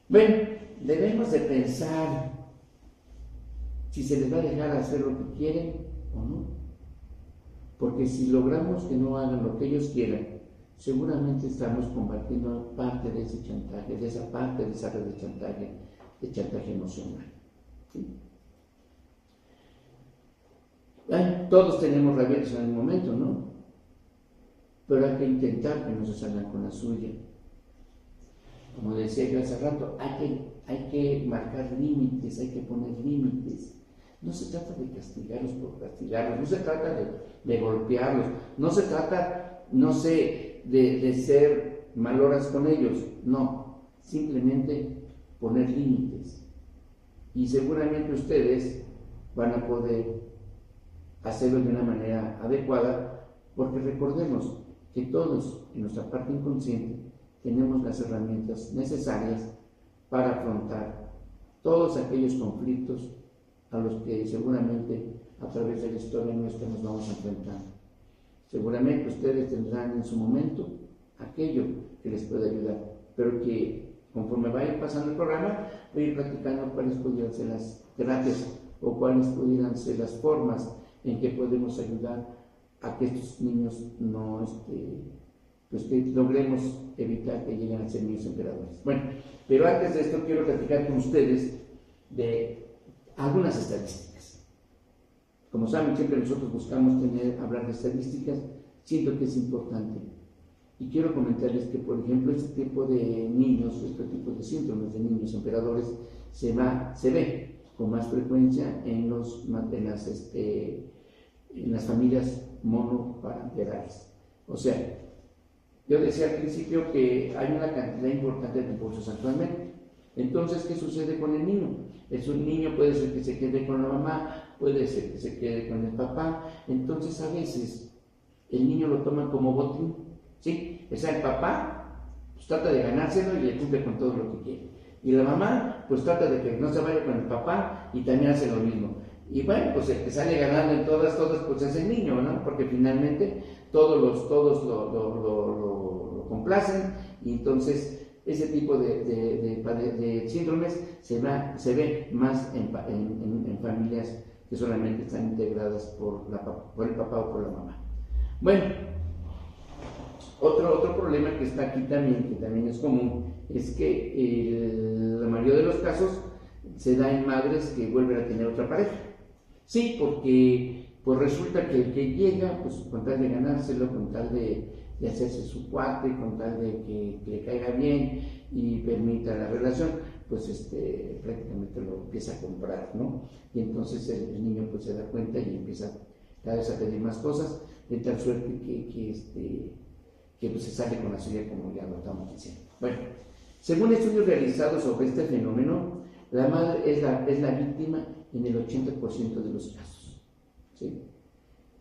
A: Bueno, debemos de pensar si se les va a dejar hacer lo que quieren o no, porque si logramos que no hagan lo que ellos quieran, seguramente estamos combatiendo parte de ese chantaje, de esa parte de esa red de chantaje emocional. ¿Sí? Todos tenemos rabietas en algún momento, ¿no? Pero hay que intentar que no se salgan con la suya. Como decía yo hace rato, hay que marcar límites, hay que poner límites. No se trata de castigarlos por castigarlos, no se trata de golpearlos, no se trata, de ser maloras con ellos, no, simplemente poner límites. Y seguramente ustedes van a poder hacerlo de una manera adecuada, porque recordemos que todos en nuestra parte inconsciente tenemos las herramientas necesarias para afrontar todos aquellos conflictos a los que seguramente a través de la historia nuestra nos vamos a enfrentar. Seguramente ustedes tendrán en su momento aquello que les pueda ayudar, pero que conforme vaya pasando el programa voy a ir platicando cuáles pudieran ser las terapias o cuáles pudieran ser las formas en que podemos ayudar a que estos niños pues que logremos evitar que lleguen a ser niños emperadores. Bueno, pero antes de esto quiero platicar con ustedes de algunas estadísticas. Como saben, siempre nosotros buscamos hablar de estadísticas, siento que es importante. Y quiero comentarles que, por ejemplo, este tipo de niños, este tipo de síndromes de niños emperadores, se ve con más frecuencia en las familias monoparenterales. O sea, yo decía al principio que hay una cantidad importante de divorcios actualmente. Entonces, ¿qué sucede con el niño? Un niño puede ser que se quede con la mamá, puede ser que se quede con el papá. Entonces, a veces, el niño lo toma como botín, ¿sí? O sea, el papá pues, trata de ganárselo y le cumple con todo lo que quiere. Y la mamá, pues trata de que no se vaya con el papá y también hace lo mismo. Y bueno, pues el que sale ganando en todas, pues es el niño, ¿no? Porque finalmente todos lo complacen y entonces ese tipo de síndromes se ve más en familias que solamente están integradas por el papá o por la mamá. Bueno, otro problema que está aquí también, que también es común, es que la mayoría de los casos se da en madres que vuelven a tener otra pareja. Sí, porque pues resulta que el que llega, pues con tal de ganárselo, con tal de hacerse su cuate, con tal de que le caiga bien y permita la relación, pues prácticamente lo empieza a comprar, ¿no? Y entonces el niño pues se da cuenta y empieza cada vez a pedir más cosas, de tal suerte que pues se sale con la suya, como ya lo estamos diciendo. Bueno, según estudios realizados sobre este fenómeno, la madre es la víctima en el 80% de los casos, ¿sí?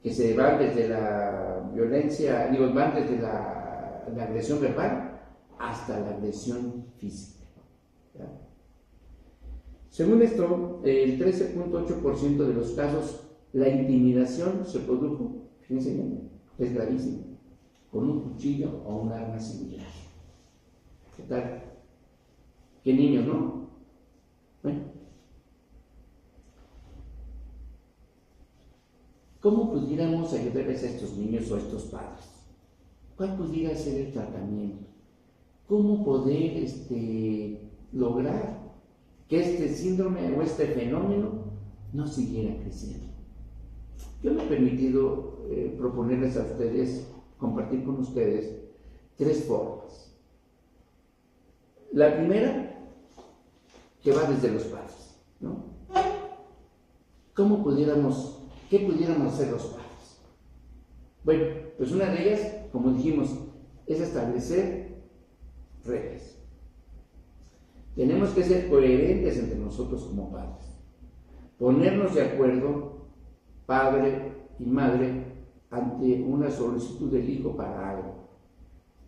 A: Que se van desde la violencia, van desde la agresión verbal hasta la agresión física, ¿ya? Según esto, el 13.8% de los casos, la intimidación se produjo, fíjense bien, es gravísimo, con un cuchillo o un arma similar. ¿Qué tal? ¿Qué niños, no? Bueno, ¿cómo pudiéramos ayudarles a estos niños o a estos padres? ¿Cuál pudiera ser el tratamiento? ¿Cómo poder lograr que este síndrome o este fenómeno no siguiera creciendo? Yo me he permitido proponerles a ustedes, compartir con ustedes, 3 formas. La primera, que va desde los padres, ¿no? ¿Qué pudiéramos hacer los padres? Bueno, pues una de ellas, como dijimos, es establecer reglas. Tenemos que ser coherentes entre nosotros como padres. Ponernos de acuerdo, padre y madre, ante una solicitud del hijo para algo.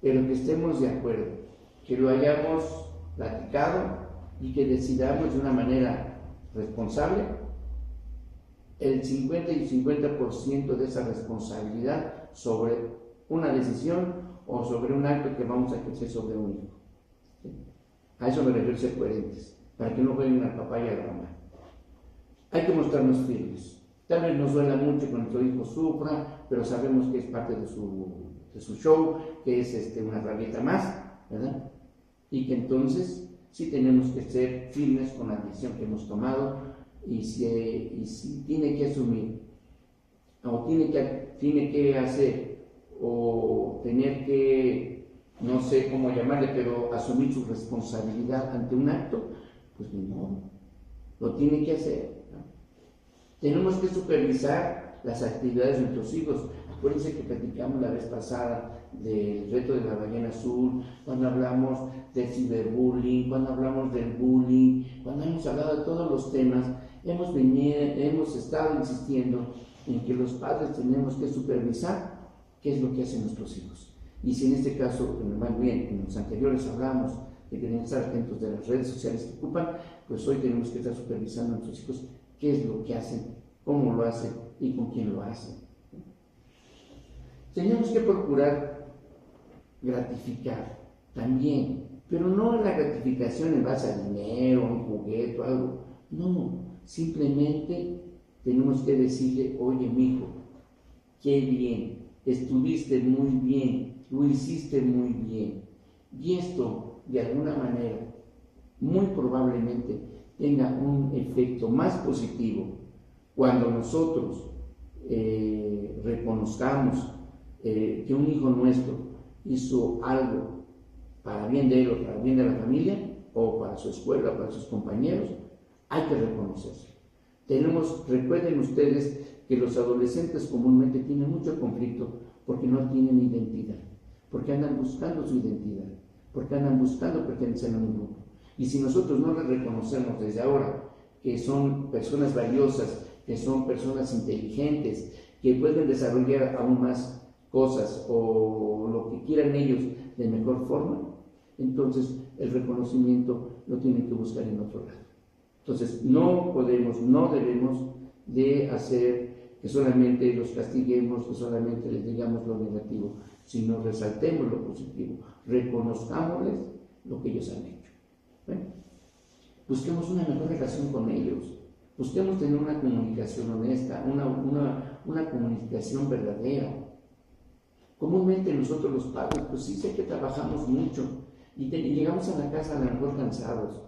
A: Pero que estemos de acuerdo, que lo hayamos platicado y que decidamos de una manera responsable el 50 y 50% de esa responsabilidad sobre una decisión o sobre un acto que vamos a ejercer sobre un hijo. ¿Sí? A eso me refiero, ser coherentes, para que no jueguen al papá y a la mamá. Hay que mostrarnos firmes. Tal vez nos duela mucho que nuestro hijo sufra pero sabemos que es parte de su show, que es una rabieta más, ¿verdad? Y que entonces sí tenemos que ser firmes con la decisión que hemos tomado, y si tiene que asumir, o tiene que hacer, o tener que, no sé cómo llamarle, pero asumir su responsabilidad ante un acto, pues ni modo, lo tiene que hacer, ¿no? Tenemos que supervisar las actividades de nuestros hijos. Acuérdense que platicamos la vez pasada del reto de la ballena azul, cuando hablamos del ciberbullying, cuando hablamos del bullying, cuando hemos hablado de todos los temas, hemos estado insistiendo en que los padres tenemos que supervisar qué es lo que hacen nuestros hijos. Y si en este caso, más bien en los anteriores hablamos de que deben estar atentos de las redes sociales que ocupan, pues hoy tenemos que estar supervisando a nuestros hijos qué es lo que hacen, cómo lo hacen y con quién lo hacen. Tenemos que procurar gratificar también, pero no la gratificación en base a dinero, a un juguete o algo. No, simplemente tenemos que decirle: oye, mijo, qué bien, estuviste muy bien, lo hiciste muy bien. Y esto, de alguna manera, muy probablemente tenga un efecto más positivo cuando nosotros reconozcamos que un hijo nuestro hizo algo para bien de él o para bien de la familia, o para su escuela o para sus compañeros. Hay que reconocerlo. Recuerden ustedes que los adolescentes comúnmente tienen mucho conflicto porque no tienen identidad, porque andan buscando su identidad, porque andan buscando pertenecer a un grupo. Y si nosotros no les reconocemos desde ahora que son personas valiosas, que son personas inteligentes, que pueden desarrollar aún más cosas o lo que quieran ellos de mejor forma, entonces el reconocimiento lo tienen que buscar en otro lado. Entonces no debemos de hacer que solamente los castiguemos, que solamente les digamos lo negativo, sino resaltemos lo positivo, reconozcámosles lo que ellos han hecho. Bueno, busquemos una mejor relación con ellos, busquemos tener una comunicación honesta, una comunicación verdadera. Comúnmente nosotros los padres, pues sí sé que trabajamos mucho y llegamos a la casa a lo mejor cansados,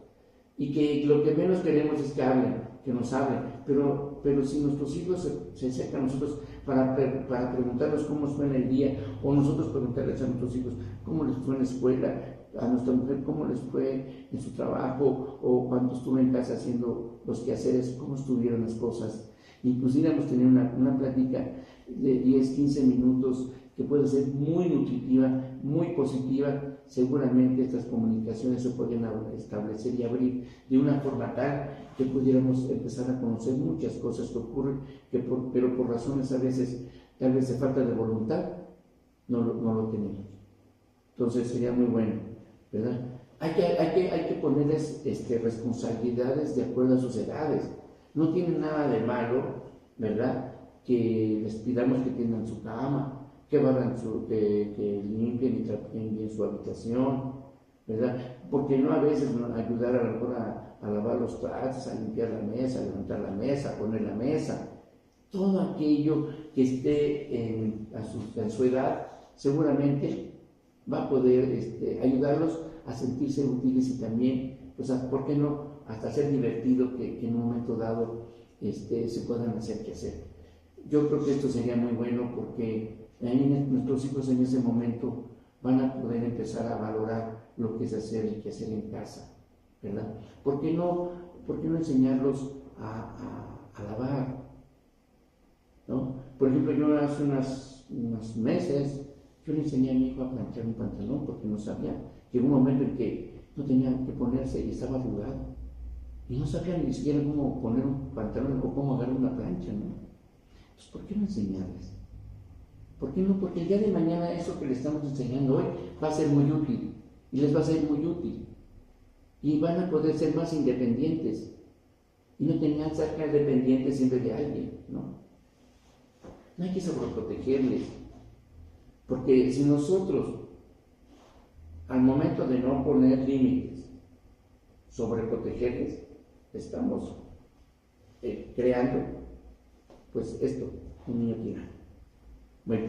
A: y que lo que menos queremos es que hablen, que nos hablen, pero si nuestros hijos se acercan a nosotros para preguntarnos cómo fue en el día, o nosotros preguntarles a nuestros hijos cómo les fue en la escuela, a nuestra mujer cómo les fue en su trabajo, o cuando estuvo en casa haciendo los quehaceres, cómo estuvieron las cosas. Inclusive hemos tenido una plática de 10, 15 minutos que puede ser muy nutritiva, muy positiva. Seguramente estas comunicaciones se podrían establecer y abrir de una forma tal que pudiéramos empezar a conocer muchas cosas que ocurren, pero por razones a veces, tal vez de falta de voluntad, no lo tenemos. Entonces sería muy bueno, ¿verdad? Hay que ponerles responsabilidades de acuerdo a sus edades. No tiene nada de malo, ¿verdad?, que les pidamos que tiendan su cama, que limpien y trapen bien su habitación, ¿verdad? Porque no a veces ayudar a lo mejor a lavar los trastes, a limpiar la mesa, a levantar la mesa, a poner la mesa. Todo aquello que esté a su edad, seguramente va a poder ayudarlos a sentirse útiles, y también, pues, ¿por qué no?, hasta ser divertido que en un momento dado se puedan hacer que hacer. Yo creo que esto sería muy bueno, porque nuestros hijos en ese momento van a poder empezar a valorar lo que es hacer y qué hacer en casa, ¿verdad? ¿Por qué no enseñarlos a lavar? ¿No? Por ejemplo, yo hace unos meses, yo le enseñé a mi hijo a planchar un pantalón porque no sabía. Llegó un momento en que no tenía que ponerse y estaba arrugado. Y no sabía ni siquiera cómo poner un pantalón o cómo agarrar una plancha, ¿no? Pues, ¿por qué no enseñarles? ¿Por qué no? Porque el día de mañana eso que les estamos enseñando hoy va a ser muy útil, y les va a ser muy útil, y van a poder ser más independientes, y no tenían que ser dependientes siempre de alguien, ¿no? No hay que sobreprotegerles, porque si nosotros, al momento de no poner límites, sobreprotegerles, estamos creando, pues esto, un niño tirano. Bueno,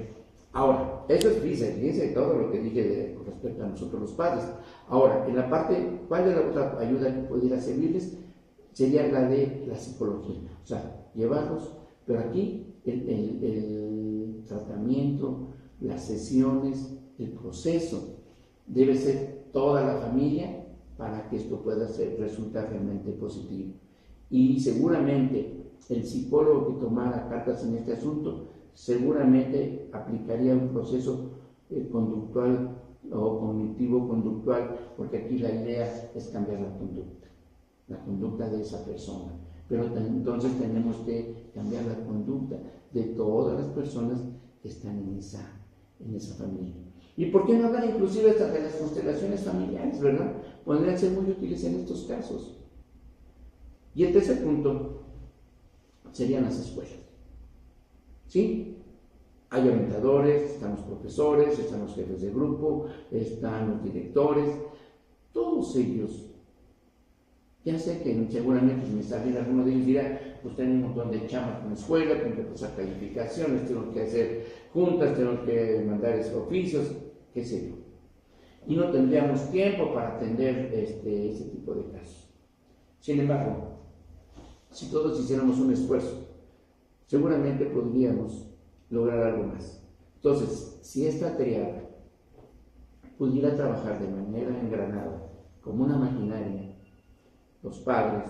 A: ahora, eso es fíjense todo lo que dije con respecto a nosotros los padres. Ahora, en la parte, ¿cuál es la otra ayuda que pudiera servirles? Sería la de la psicología, o sea, llevarlos, pero aquí el tratamiento, las sesiones, el proceso, debe ser toda la familia para que esto pueda resultar realmente positivo. Y seguramente el psicólogo que tomara cartas en este asunto, seguramente aplicaría un proceso conductual o cognitivo-conductual, porque aquí la idea es cambiar la conducta de esa persona. Pero entonces tenemos que cambiar la conducta de todas las personas que están en esa familia. ¿Y por qué no hablar inclusive hasta de las constelaciones familiares, verdad? Podrían ser muy útiles en estos casos. Y el tercer punto serían las escuelas. ¿Sí? Hay orientadores, están los profesores, están los jefes de grupo, están los directores, todos ellos. Ya sé que seguramente si me saliera alguno de ellos dirá, pues tengo un montón de chamba con la escuela, tengo que pasar calificaciones, tengo que hacer juntas, tengo que mandar oficios, qué sé yo. Y no tendríamos tiempo para atender ese tipo de casos. Sin embargo, si todos hiciéramos un esfuerzo, seguramente podríamos lograr algo más. Entonces, si esta triada pudiera trabajar de manera engranada, como una maquinaria, los padres,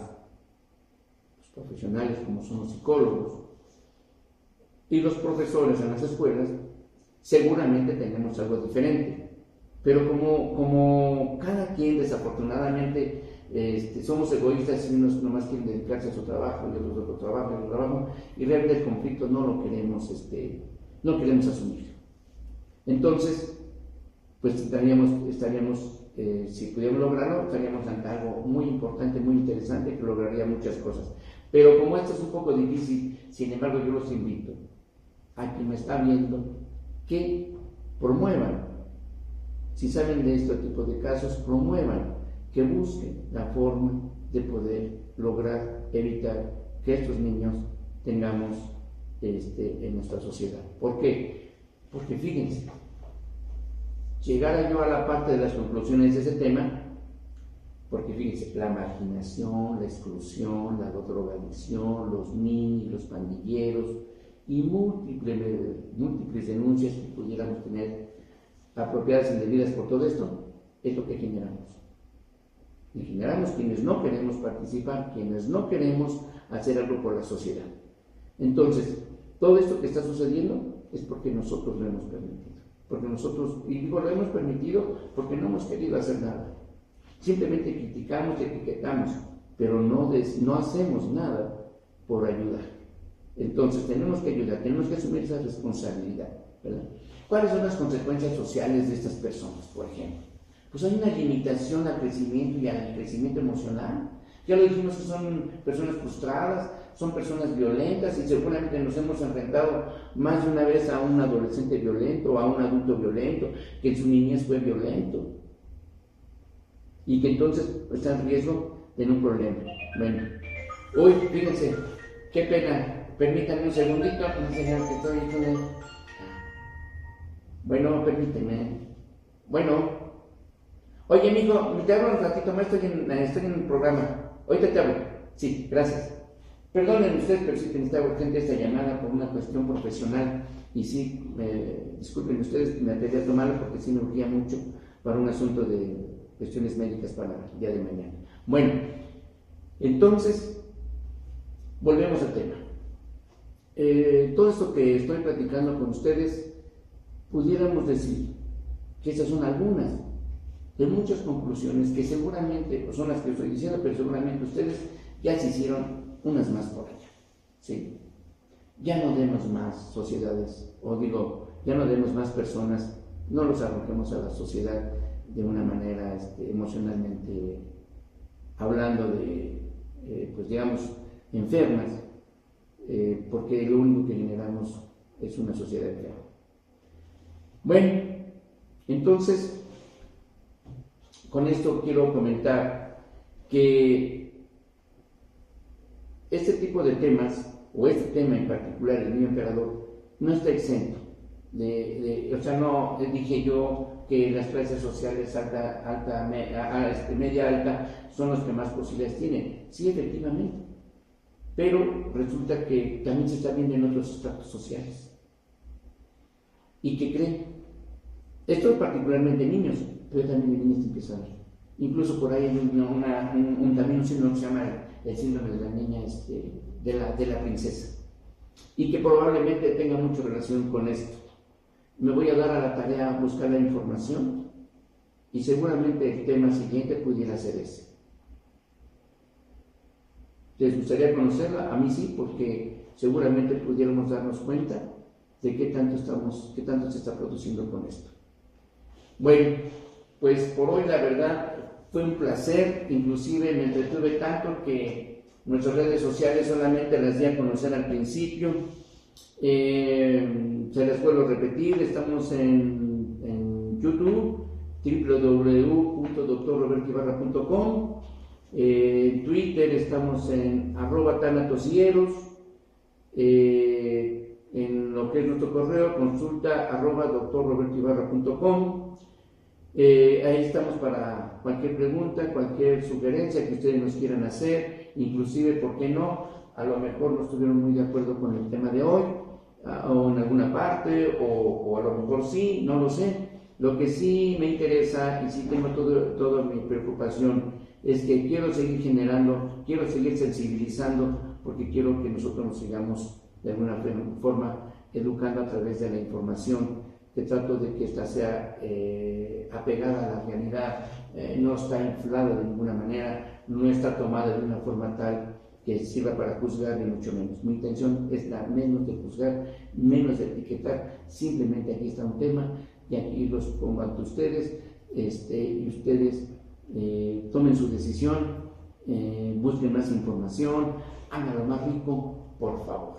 A: los profesionales como son los psicólogos y los profesores en las escuelas, seguramente tenemos algo diferente. Pero como cada quien desafortunadamente somos egoístas y unos nomás quieren dedicarse a su trabajo y otros a otro trabajo, y realmente el conflicto no lo queremos, no queremos asumir. Entonces, pues estaríamos si pudiéramos lograrlo, estaríamos ante algo muy importante, muy interesante, que lograría muchas cosas. Pero como esto es un poco difícil, sin embargo, yo los invito a quien me está viendo que promuevan, si saben de este tipo de casos, promuevan, que busquen la forma de poder lograr evitar que estos niños tengamos en nuestra sociedad. ¿Por qué? Porque fíjense, llegara yo a la parte de las conclusiones de ese tema, porque fíjense, la marginación, la exclusión, la drogadicción, los niños, los pandilleros y múltiples denuncias que pudiéramos tener apropiadas indebidas por todo esto, es lo que generamos. Y generamos quienes no queremos participar, quienes no queremos hacer algo por la sociedad. Entonces, todo esto que está sucediendo es porque nosotros lo hemos permitido. Porque nosotros, y digo, lo hemos permitido porque no hemos querido hacer nada. Simplemente criticamos y etiquetamos, pero no hacemos nada por ayudar. Entonces tenemos que ayudar, tenemos que asumir esa responsabilidad, ¿verdad? ¿Cuáles son las consecuencias sociales de estas personas, por ejemplo? Pues hay una limitación al crecimiento y al crecimiento emocional. Ya lo dijimos que son personas frustradas, son personas violentas y seguramente nos hemos enfrentado más de una vez a un adolescente violento o a un adulto violento que en su niñez fue violento y que entonces está en riesgo de un problema. Bueno, hoy fíjense, qué pena, permítanme un segundito, no señor, que estoy con él. Bueno, permíteme. Bueno, oye, mijo, te hablo un ratito más, estoy en el programa. Ahorita te hablo. Sí, gracias. Perdonen ustedes, pero sí que necesitaba urgente esta llamada por una cuestión profesional. Y sí, disculpen ustedes, me atreví a tomarla porque sí me urgía mucho para un asunto de cuestiones médicas para el día de mañana. Bueno, entonces, volvemos al tema. Todo esto que estoy platicando con ustedes, pudiéramos decir que esas son algunas de muchas conclusiones que seguramente, pues son las que estoy diciendo, pero seguramente ustedes ya se hicieron unas más por allá, ¿sí? Ya no demos más sociedades, ya no demos más personas, no los arrojemos a la sociedad de una manera emocionalmente hablando pues digamos, enfermas, porque lo único que generamos es una sociedad enferma. Bueno, entonces, con esto quiero comentar que este tipo de temas, o este tema en particular, el niño emperador, no está exento o sea, no dije yo que las clases sociales media alta son los que más posibilidades tienen. Sí, efectivamente. Pero resulta que también se está viendo en otros estratos sociales. ¿Y qué creen? Esto es particularmente en niños, pero también en niñas empieza a ver. Incluso por ahí hay también un síndrome que se llama el síndrome de la niña, de la princesa, y que probablemente tenga mucha relación con esto. Me voy a dar a la tarea a buscar la información y seguramente el tema siguiente pudiera ser ese. ¿Les gustaría conocerla? A mí sí, porque seguramente pudiéramos darnos cuenta de qué tanto se está produciendo con esto. Bueno, pues por hoy la verdad fue un placer, inclusive me entretuve tanto que nuestras redes sociales solamente las di a conocer al principio. Se les vuelvo a repetir, estamos en YouTube, www.drrobertoibarra.com. En Twitter estamos en @tanatosieros, en lo que es nuestro correo, consulta @drrobertoibarra.com. Ahí estamos para cualquier pregunta, cualquier sugerencia que ustedes nos quieran hacer, inclusive, ¿por qué no? A lo mejor no estuvieron muy de acuerdo con el tema de hoy, o en alguna parte, o a lo mejor sí, no lo sé. Lo que sí me interesa, y sí tengo toda mi preocupación, es que quiero seguir generando, quiero seguir sensibilizando, porque quiero que nosotros nos sigamos de alguna forma educando a través de la información, que trato de que esta sea apegada a la realidad, no está inflada de ninguna manera, no está tomada de una forma tal que sirva para juzgar, ni mucho menos. Mi intención es la menos de juzgar, menos de etiquetar, simplemente aquí está un tema y aquí los pongo ante ustedes, y ustedes tomen su decisión, busquen más información, háganlo más rico, por favor.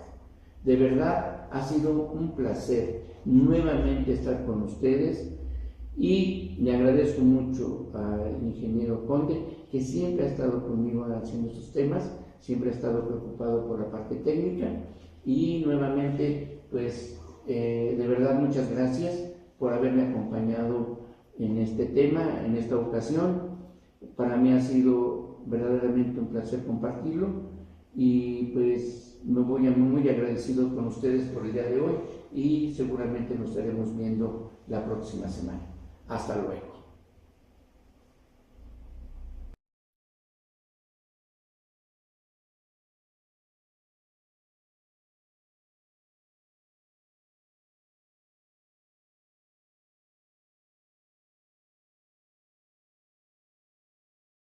A: De verdad ha sido un placer nuevamente estar con ustedes y le agradezco mucho al ingeniero Conde, que siempre ha estado conmigo haciendo estos temas, siempre ha estado preocupado por la parte técnica, y nuevamente pues de verdad muchas gracias por haberme acompañado en este tema, en esta ocasión. Para mí ha sido verdaderamente un placer compartirlo y pues me voy muy agradecido con ustedes por el día de hoy y seguramente nos estaremos viendo la próxima semana. Hasta luego.